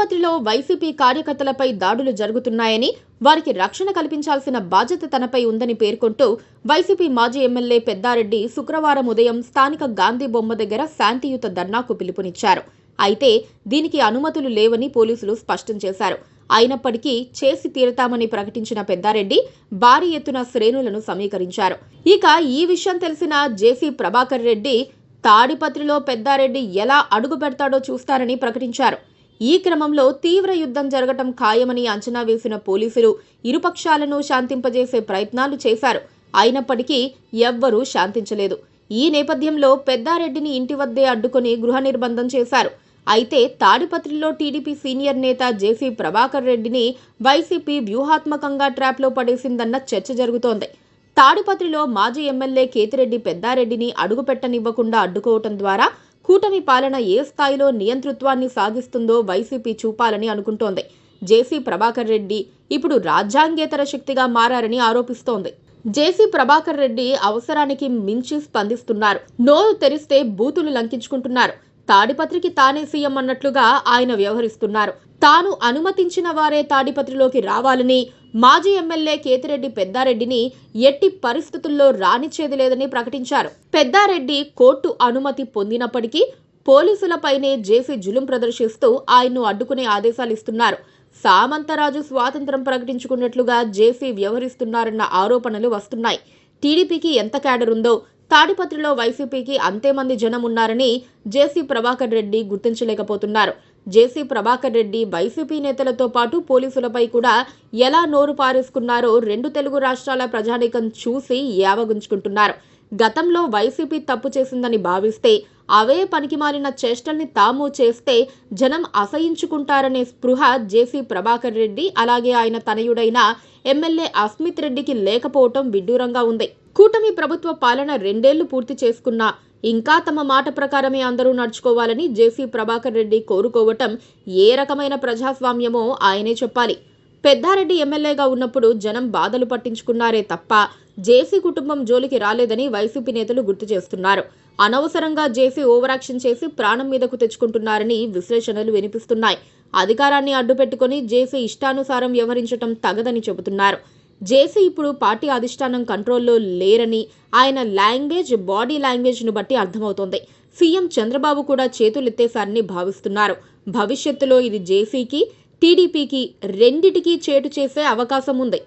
తాడిపత్రిలో వైసీపీ కార్యకర్తలపై దాడులు జరుగుతున్నాయని, వారికి రక్షణ కల్పించాల్సిన బాధ్యత తనపై ఉందని పేర్కొంటూ వైసీపీ మాజీ ఎమ్మెల్యే పెద్దారెడ్డి శుక్రవారం ఉదయం స్థానిక గాంధీ బొమ్మ దగ్గర శాంతియుత ధర్నాకు పిలుపునిచ్చారు. అయితే దీనికి అనుమతులు లేవని పోలీసులు స్పష్టం చేశారు. అయినప్పటికీ చేసి తీరతామని ప్రకటించిన పెద్దారెడ్డి భారీ ఎత్తున శ్రేణులను సమీకరించారు. ఇక ఈ విషయం తెలిసిన జేసీ ప్రభాకర్ రెడ్డి తాడిపత్రిలో పెద్దారెడ్డి ఎలా అడుగు పెడతాడో చూస్తారని ప్రకటించారు. ఈ క్రమంలో తీవ్ర యుద్ధం జరగటం ఖాయమని అంచనా వేసిన పోలీసులు ఇరుపక్షాలను శాంతింపజేసే ప్రయత్నాలు చేశారు. అయినప్పటికీ ఎవ్వరూ శాంతించలేదు. ఈ నేపథ్యంలో పెద్దారెడ్డిని ఇంటి వద్దే అడ్డుకుని గృహ నిర్బంధం చేశారు. అయితే తాడిపత్రిలో టీడీపీ సీనియర్ నేత జేసీ ప్రభాకర్ రెడ్డిని వైసీపీ వ్యూహాత్మకంగా ట్రాప్లో పడేసిందన్న చర్చ జరుగుతోంది. తాడిపత్రిలో మాజీ ఎమ్మెల్యే కేతిరెడ్డి పెద్దారెడ్డిని అడుగుపెట్టనివ్వకుండా అడ్డుకోవటం ద్వారా కూటమి పాలన ఏ స్థాయిలో నియంతృత్వాన్ని సాగిస్తుందో వైసీపీ చూపాలని అనుకుంటోంది. జేసీ ప్రభాకర్ రెడ్డి ఇప్పుడు రాజ్యాంగేతర శక్తిగా మారారని ఆరోపిస్తోంది. జేసీ ప్రభాకర్ రెడ్డి అవసరానికి మించి స్పందిస్తున్నారు. నోరు తెరిస్తే బూతులు లంకించుకుంటున్నారు. తాడిపత్రికి తానే సీఎం అన్నట్లుగా ఆయన వ్యవహరిస్తున్నారు. తాను అనుమతించిన వారే తాడిపత్రిలోకి రావాలని, మాజీ ఎమ్మెల్యే కేతిరెడ్డి పెద్దారెడ్డిని ఎట్టి పరిస్థితుల్లో రానిచ్చేది లేదని ప్రకటించారు. పెద్దారెడ్డి కోర్టు అనుమతి పొందినప్పటికీ పోలీసులపైనే జేసీ జులుం ప్రదర్శిస్తూ ఆయన్ను అడ్డుకునే ఆదేశాలిస్తున్నారు. సామంతరాజు స్వాతంత్రం ప్రకటించుకున్నట్లుగా జేసీ వ్యవహరిస్తున్నారన్న ఆరోపణలు వస్తున్నాయి. టీడీపీకి ఎంత క్యాడర్ ఉందో తాడిపత్రిలో వైసీపీకి అంతే మంది జనం ఉన్నారని జేసీ ప్రభాకర్ రెడ్డి గుర్తించలేకపోతున్నారు. జేసీ ప్రభాకర్ రెడ్డి వైసీపీ నేతలతో పాటు పోలీసులపై కూడా ఎలా నోరు పారేసుకున్నారో రెండు తెలుగు రాష్ట్రాల ప్రజానీకం చూసి యావగుంచుకుంటున్నారు. గతంలో వైసీపీ తప్పు చేసిందని భావిస్తే అవే పనికిమాలిన చేష్టల్ని తాము చేస్తే జనం అసహించుకుంటారనే స్పృహ జేసీ ప్రభాకర్ రెడ్డి అలాగే ఆయన తనయుడైన ఎమ్మెల్యే అస్మిత్ రెడ్డికి లేకపోవటం విడ్డూరంగా ఉంది. కూటమి ప్రభుత్వ పాలన 2 ఏళ్లు పూర్తి చేసుకున్నా ఇంకా తమ మాట ప్రకారమే అందరూ నడుచుకోవాలని జేసీ ప్రభాకర్ రెడ్డి కోరుకోవటం ఏ రకమైన ప్రజాస్వామ్యమో ఆయనే చెప్పాలి. పెద్దారెడ్డి ఎమ్మెల్యేగా ఉన్నప్పుడు జనం బాధలు పట్టించుకున్నారే తప్ప జేసీ కుటుంబం జోలికి రాలేదని వైసీపీ నేతలు గుర్తు చేస్తున్నారు. అనవసరంగా జేసీ ఓవరాక్షన్ చేసి ప్రాణం మీదకు తెచ్చుకుంటున్నారని విశ్లేషణలు వినిపిస్తున్నాయి. అధికారాన్ని అడ్డుపెట్టుకుని జేసీ ఇష్టానుసారం వ్యవహరించటం తగదని చెబుతున్నారు. జేసీ ఇప్పుడు పార్టీ అధిష్టానం కంట్రోల్లో లేరని ఆయన లాంగ్వేజ్, బాడీ లాంగ్వేజ్ను బట్టి అర్థమవుతోంది. సీఎం చంద్రబాబు కూడా చేతులెత్తేశారని భావిస్తున్నారు. భవిష్యత్తులో ఇది జేసీకి, టీడీపీకి రెండిటికీ చేటు చేసే అవకాశం ఉంది.